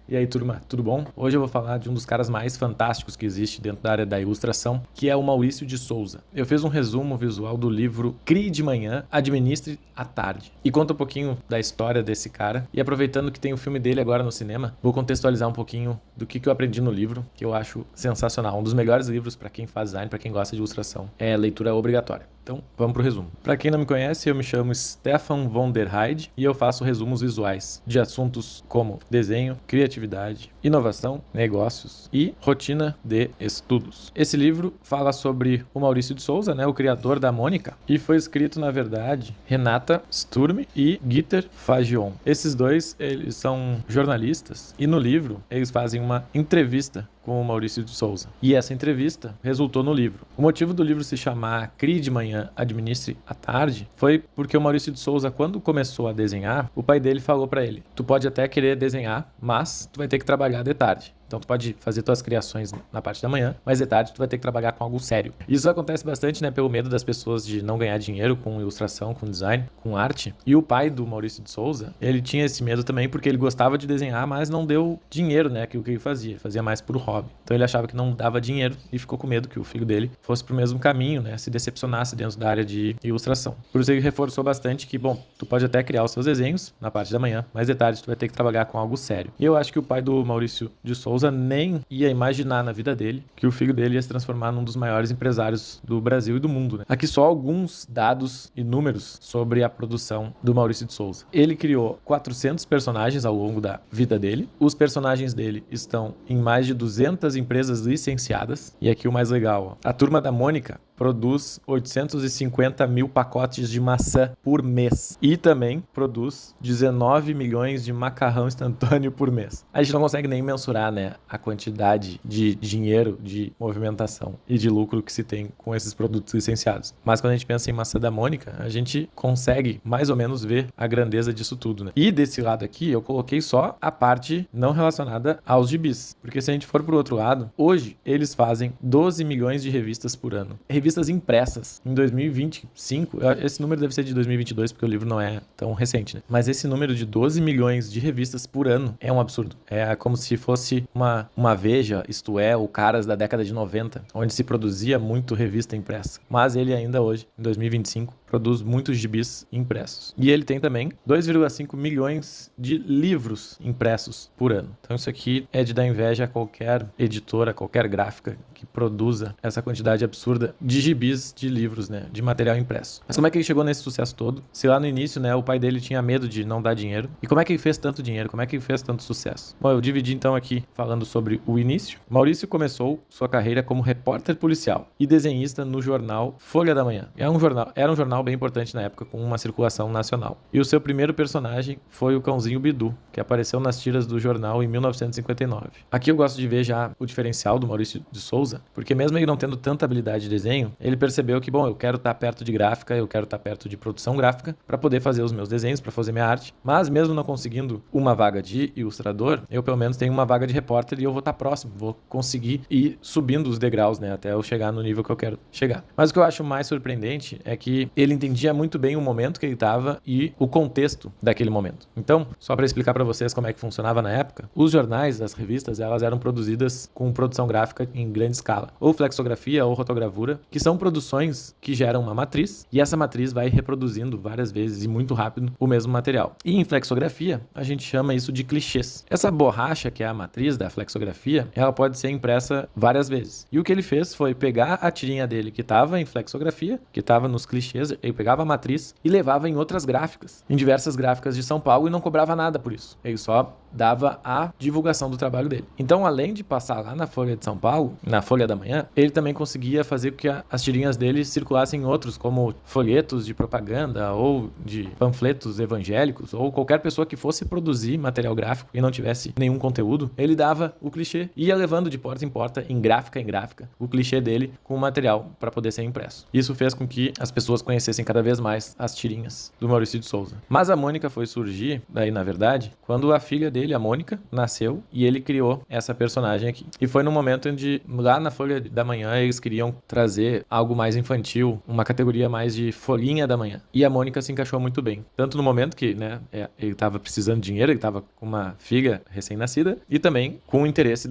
E aí, turma, tudo bom? Hoje eu vou falar de um dos caras mais fantásticos que existe dentro da área da ilustração, que é o Maurício de Souza. Eu fiz um resumo visual do livro Crie de Manhã, Administre à Tarde. E conta um pouquinho da história desse cara. E aproveitando que tem o filme dele agora no cinema, vou contextualizar um pouquinho do que eu aprendi no livro, que eu acho sensacional. Um dos melhores livros para quem faz design, para quem gosta de ilustração. É leitura obrigatória. Então, vamos pro resumo. Para quem não me conhece, eu me chamo Stefan von der Heide e eu faço resumos visuais de assuntos como desenho, criatividade, inovação, negócios e rotina de estudos. Esse livro fala sobre o Maurício de Souza, o criador da Mônica, e foi escrito, na verdade, Renata Sturm e Gitter Fagion. Esses dois, eles são jornalistas e no livro eles fazem uma entrevista com o Maurício de Souza. E essa entrevista resultou no livro. O motivo do livro se chamar Crie de Manhã, Administre à Tarde foi porque o Maurício de Souza, quando começou a desenhar, o pai dele falou para ele: tu pode até querer desenhar, mas tu vai ter que trabalhar de tarde. Então tu pode fazer tuas criações na parte da manhã, mas de tarde tu vai ter que trabalhar com algo sério. Isso acontece bastante, pelo medo das pessoas de não ganhar dinheiro com ilustração, com design, com arte. E o pai do Maurício de Souza, ele tinha esse medo também porque ele gostava de desenhar, mas não deu dinheiro, aquilo que ele fazia. Ele fazia mais por hobby. Então ele achava que não dava dinheiro e ficou com medo que o filho dele fosse pro mesmo caminho, se decepcionasse dentro da área de ilustração. Por isso ele reforçou bastante que, tu pode até criar os seus desenhos na parte da manhã, mas de tarde tu vai ter que trabalhar com algo sério. E eu acho que o pai do Maurício de Souza nem ia imaginar na vida dele que o filho dele ia se transformar num dos maiores empresários do Brasil e do mundo. Aqui só alguns dados e números sobre a produção do Maurício de Souza. Ele criou 400 personagens ao longo da vida dele. Os personagens dele estão em mais de 200 empresas licenciadas. E aqui o mais legal, a Turma da Mônica produz 850 mil pacotes de maçã por mês. E também produz 19 milhões de macarrão instantâneo por mês. A gente não consegue nem mensurar, a quantidade de dinheiro, de movimentação e de lucro que se tem com esses produtos licenciados. Mas quando a gente pensa em maçã da Mônica, a gente consegue mais ou menos ver a grandeza disso tudo, E desse lado aqui, eu coloquei só a parte não relacionada aos gibis. Porque se a gente for pro outro lado, hoje eles fazem 12 milhões de revistas por ano. Revistas impressas. Em 2025, esse número deve ser de 2022, porque o livro não é tão recente, Mas esse número de 12 milhões de revistas por ano é um absurdo. É como se fosse uma Veja, isto é, o Caras da década de 90, onde se produzia muito revista impressa. Mas ele ainda hoje, em 2025, produz muitos gibis impressos. E ele tem também 2,5 milhões de livros impressos por ano. Então isso aqui é de dar inveja a qualquer editora, qualquer gráfica que produza essa quantidade absurda de gibis, de livros, de material impresso. Mas como é que ele chegou nesse sucesso todo? Se lá no início, o pai dele tinha medo de não dar dinheiro. E como é que ele fez tanto dinheiro? Como é que ele fez tanto sucesso? Bom, eu dividi então aqui falando sobre o início. Maurício começou sua carreira como repórter policial e desenhista no jornal Folha da Manhã. Era um jornal bem importante na época, com uma circulação nacional. E o seu primeiro personagem foi o cãozinho Bidu, que apareceu nas tiras do jornal em 1959. Aqui eu gosto de ver já o diferencial do Maurício de Souza, porque mesmo ele não tendo tanta habilidade de desenho, ele percebeu que, eu quero estar perto de gráfica, eu quero estar perto de produção gráfica para poder fazer os meus desenhos, para fazer minha arte, mas mesmo não conseguindo uma vaga de ilustrador, eu pelo menos tenho uma vaga de repórter e eu vou estar próximo, vou conseguir ir subindo os degraus, até eu chegar no nível que eu quero chegar. Mas o que eu acho mais surpreendente é que ele entendia muito bem o momento que ele estava e o contexto daquele momento. Então, só para explicar para vocês como é que funcionava na época, os jornais, as revistas, elas eram produzidas com produção gráfica em grande escala, ou flexografia ou rotogravura, que são produções que geram uma matriz e essa matriz vai reproduzindo várias vezes e muito rápido o mesmo material. E em flexografia, a gente chama isso de clichês. Essa borracha, que é a matriz da flexografia, ela pode ser impressa várias vezes. E o que ele fez foi pegar a tirinha dele que estava em flexografia, que estava nos clichês, ele pegava a matriz e levava em outras gráficas, em diversas gráficas de São Paulo, e não cobrava nada por isso. Ele só dava a divulgação do trabalho dele. Então, além de passar lá na Folha de São Paulo, na Folha da Manhã, ele também conseguia fazer com que as tirinhas dele circulassem em outros, como folhetos de propaganda ou de panfletos evangélicos, ou qualquer pessoa que fosse produzir material gráfico e não tivesse nenhum conteúdo, ele dava o clichê e ia levando de porta em porta, em gráfica, o clichê dele com o material para poder ser impresso. Isso fez com que as pessoas conhecessem conhecessem cada vez mais as tirinhas do Maurício de Souza. Mas a Mônica foi surgir, daí na verdade, quando a filha dele, a Mônica, nasceu e ele criou essa personagem aqui. E foi no momento onde, lá na Folha da Manhã, eles queriam trazer algo mais infantil, uma categoria mais de folhinha da manhã. E a Mônica se encaixou muito bem. Tanto no momento que, né, ele estava precisando de dinheiro, ele estava com uma filha recém-nascida, e também com o interesse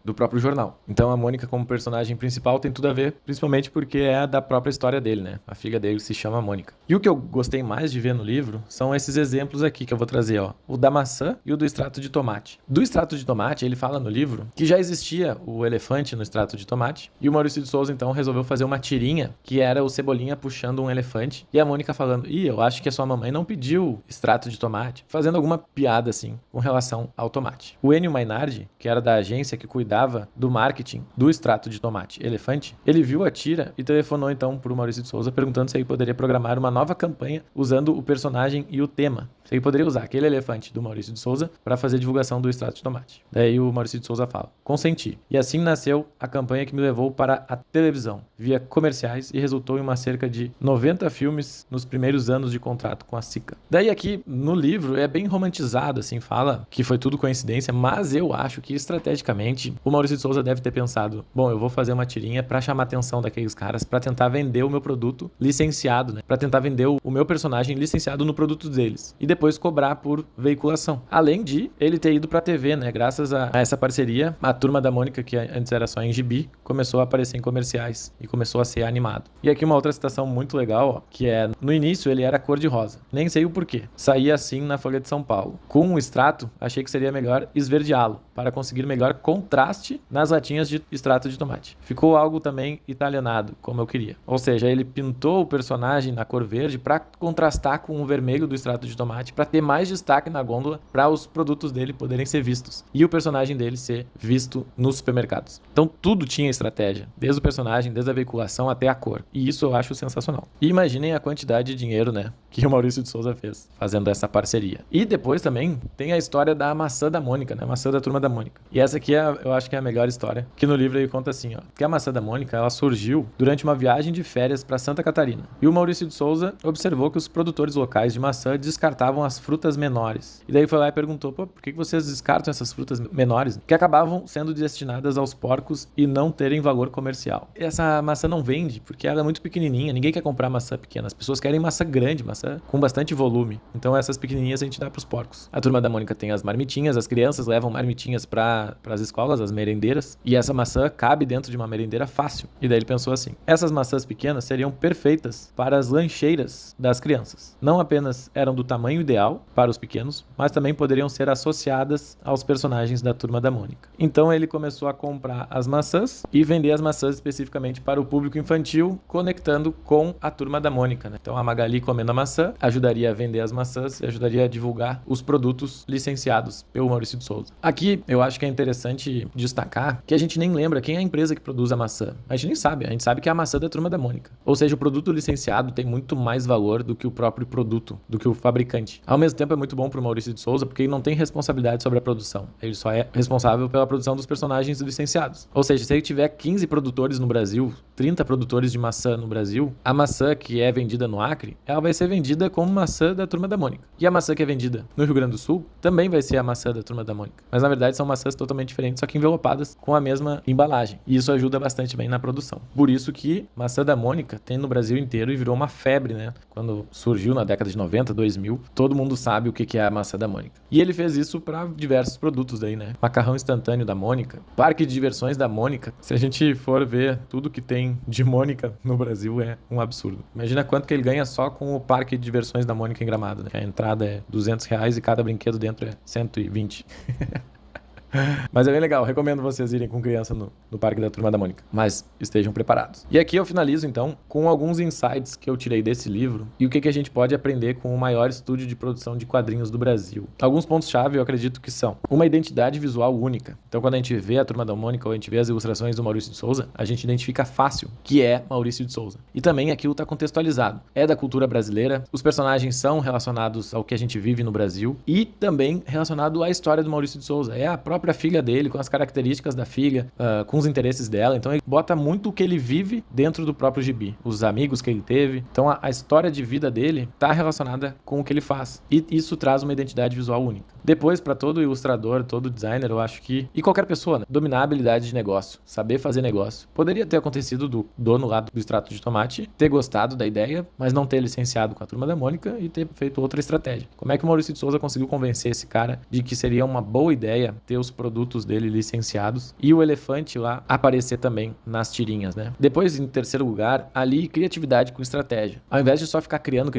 do próprio jornal. Então a Mônica como personagem principal tem tudo a ver, principalmente porque é da própria história dele, né? A filha dele se chama Mônica. E o que eu gostei mais de ver no livro são esses exemplos aqui que eu vou trazer, ó. O da maçã e o do extrato de tomate. Do extrato de tomate, ele fala no livro que já existia o elefante no extrato de tomate, e o Maurício de Souza, então, resolveu fazer uma tirinha que era o Cebolinha puxando um elefante, e a Mônica falando, eu acho que a sua mamãe não pediu extrato de tomate, fazendo alguma piada, assim, com relação ao tomate. O Enio Mainardi, que era da agência que cuidava do marketing do extrato de tomate elefante, ele viu a tira e telefonou, então, pro Maurício de Souza, perguntando se ele poderia programar uma nova campanha usando o personagem e o tema. Se ele poderia usar aquele elefante do Maurício de Souza para fazer divulgação do extrato de tomate. Daí o Maurício de Souza fala, consenti. E assim nasceu a campanha que me levou para a televisão, via comerciais, e resultou em uma cerca de 90 filmes nos primeiros anos de contrato com a Sica. Daí aqui no livro é bem romantizado, assim, fala que foi tudo coincidência, mas eu acho que estrategicamente o Maurício de Souza deve ter pensado, bom, eu vou fazer uma tirinha para chamar a atenção daqueles caras, para tentar vender o meu produto licenciado, né? Para tentar vender o meu personagem licenciado no produto deles. E depois cobrar por veiculação. Além de ele ter ido pra TV, né? Graças a essa parceria, a Turma da Mônica, que antes era só em gibi, começou a aparecer em comerciais e começou a ser animado. E aqui uma outra citação muito legal, ó, que é, no início ele era cor-de-rosa. Nem sei o porquê. Saía assim na Folha de São Paulo. Com um extrato, achei que seria melhor esverdeá-lo, para conseguir melhor contraste nas latinhas de extrato de tomate. Ficou algo também italianado, como eu queria. Ou seja, ele pintou o personagem na cor verde para contrastar com o vermelho do extrato de tomate, para ter mais destaque na gôndola, para os produtos dele poderem ser vistos e o personagem dele ser visto nos supermercados. Então tudo tinha estratégia, desde o personagem, desde a veiculação até a cor. E isso eu acho sensacional. E imaginem a quantidade de dinheiro, né, que o Maurício de Souza fez fazendo essa parceria. E depois também tem a história da maçã da Mônica, né, a maçã da Turma da Mônica. E essa aqui eu acho que é a melhor história, que no livro ele conta assim, ó, que a maçã da Mônica, ela surgiu durante uma viagem de férias para Santa Catarina. E o Maurício de Souza observou que os produtores locais de maçã descartavam as frutas menores. E daí foi lá e perguntou, por que vocês descartam essas frutas menores? Que acabavam sendo destinadas aos porcos e não terem valor comercial. Essa maçã não vende porque ela é muito pequenininha, ninguém quer comprar maçã pequena, as pessoas querem maçã grande, maçã com bastante volume. Então essas pequenininhas a gente dá pros porcos. A Turma da Mônica tem as marmitinhas, as crianças levam marmitinhas para as escolas, as merendeiras, e essa maçã cabe dentro de uma merendeira fácil. E daí ele pensou assim, essas maçãs pequenas seriam perfeitas para as lancheiras das crianças. Não apenas eram do tamanho ideal para os pequenos, mas também poderiam ser associadas aos personagens da Turma da Mônica. Então ele começou a comprar as maçãs e vender as maçãs especificamente para o público infantil, conectando com a Turma da Mônica, né? Então a Magali comendo a maçã ajudaria a vender as maçãs e ajudaria a divulgar os produtos licenciados pelo Maurício de Souza. Aqui eu acho que é interessante destacar que a gente nem lembra quem é a empresa que produz a maçã. A gente nem sabe, a gente sabe que é a maçã da Turma da Mônica. Ou seja, o produto licenciado tem muito mais valor do que o próprio produto, do que o fabricante. Ao mesmo tempo é muito bom pro Maurício de Souza porque ele não tem responsabilidade sobre a produção. Ele só é responsável pela produção dos personagens licenciados. Ou seja, se ele tiver 15 produtores no Brasil, 30 produtores de maçã no Brasil, a maçã que é vendida no Acre, ela vai ser vendida como maçã da Turma da Mônica. E a maçã que é vendida no Rio Grande do Sul também vai ser a maçã da Turma da Mônica. Mas na verdade são maçãs totalmente diferentes, só que envelopadas com a mesma embalagem. E isso ajuda bastante bem na produção. Por isso que maçã da Mônica tem no Brasil inteiro e virou uma febre, né? Quando surgiu na década de 90, 2000, todo mundo sabe o que é a maçã da Mônica. E ele fez isso para diversos produtos aí, né? Macarrão instantâneo da Mônica, parque de diversões da Mônica. Se a gente for ver tudo que tem de Mônica no Brasil é um absurdo. Imagina quanto que ele ganha só com o parque de diversões da Mônica em Gramado, né? A entrada é R$200 e cada brinquedo dentro é 120. Mas é bem legal, recomendo vocês irem com criança no Parque da Turma da Mônica, mas estejam preparados. E aqui eu finalizo então com alguns insights que eu tirei desse livro e o que a gente pode aprender com o maior estúdio de produção de quadrinhos do Brasil. Alguns pontos-chave eu acredito que são uma identidade visual única. Então quando a gente vê a Turma da Mônica ou a gente vê as ilustrações do Maurício de Souza, a gente identifica fácil que é Maurício de Souza. E também aquilo está contextualizado. É da cultura brasileira, os personagens são relacionados ao que a gente vive no Brasil e também relacionado à história do Maurício de Souza. É a própria própria filha dele, com as características da filha, com os interesses dela. Então ele bota muito o que ele vive dentro do próprio gibi, os amigos que ele teve. Então a história de vida dele está relacionada com o que ele faz. E isso traz uma identidade visual única. Depois, para todo ilustrador, todo designer, eu acho que, e qualquer pessoa, né, dominar a habilidade de negócio, saber fazer negócio. Poderia ter acontecido do dono lá do extrato de tomate ter gostado da ideia, mas não ter licenciado com a Turma da Mônica e ter feito outra estratégia. Como é que o Maurício de Souza conseguiu convencer esse cara de que seria uma boa ideia ter os produtos dele licenciados e o elefante lá aparecer também nas tirinhas, né? Depois, em terceiro lugar, ali, criatividade com estratégia. Ao invés de só ficar criando,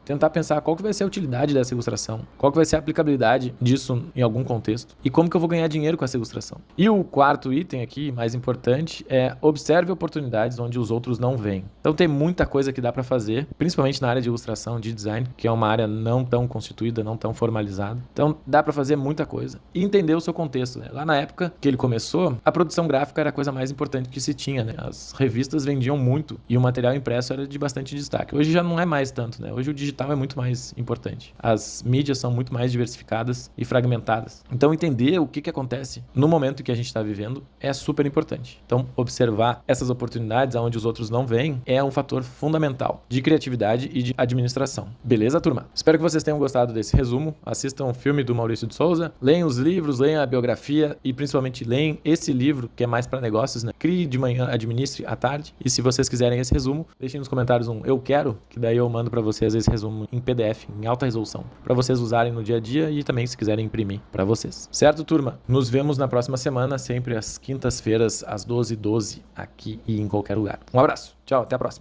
tentar pensar qual que vai ser a utilidade dessa ilustração, qual que vai ser a aplicabilidade disso em algum contexto e como que eu vou ganhar dinheiro com essa ilustração. E o quarto item aqui, mais importante, é observe oportunidades onde os outros não veem. Então tem muita coisa que dá para fazer, principalmente na área de ilustração, de design, que é uma área não tão constituída, não tão formalizada. Então dá para fazer muita coisa. E entender o seu contexto, né? Lá na época que ele começou, a produção gráfica era a coisa mais importante que se tinha, né? As revistas vendiam muito e o material impresso era de bastante destaque. Hoje já não é mais tanto, né? Hoje o digital é muito mais importante. As mídias são muito mais diversificadas e fragmentadas. Então entender o que acontece no momento que a gente está vivendo é super importante. Então observar essas oportunidades onde os outros não veem é um fator fundamental de criatividade e de administração. Beleza, turma? Espero que vocês tenham gostado desse resumo. Assistam o filme do Maurício de Souza, leiam os livros, leiam a biografia e principalmente leiam esse livro que é mais para negócios, né? Crie de manhã, administre à tarde. E se vocês quiserem esse resumo, deixem nos comentários um eu quero, que daí eu mando para vocês esse resumo em PDF, em alta resolução, para vocês usarem no dia a dia e também se quiserem imprimir para vocês. Certo, turma? Nos vemos na próxima semana, sempre às quintas-feiras, às 12h12, aqui e em qualquer lugar. Um abraço. Tchau, até a próxima.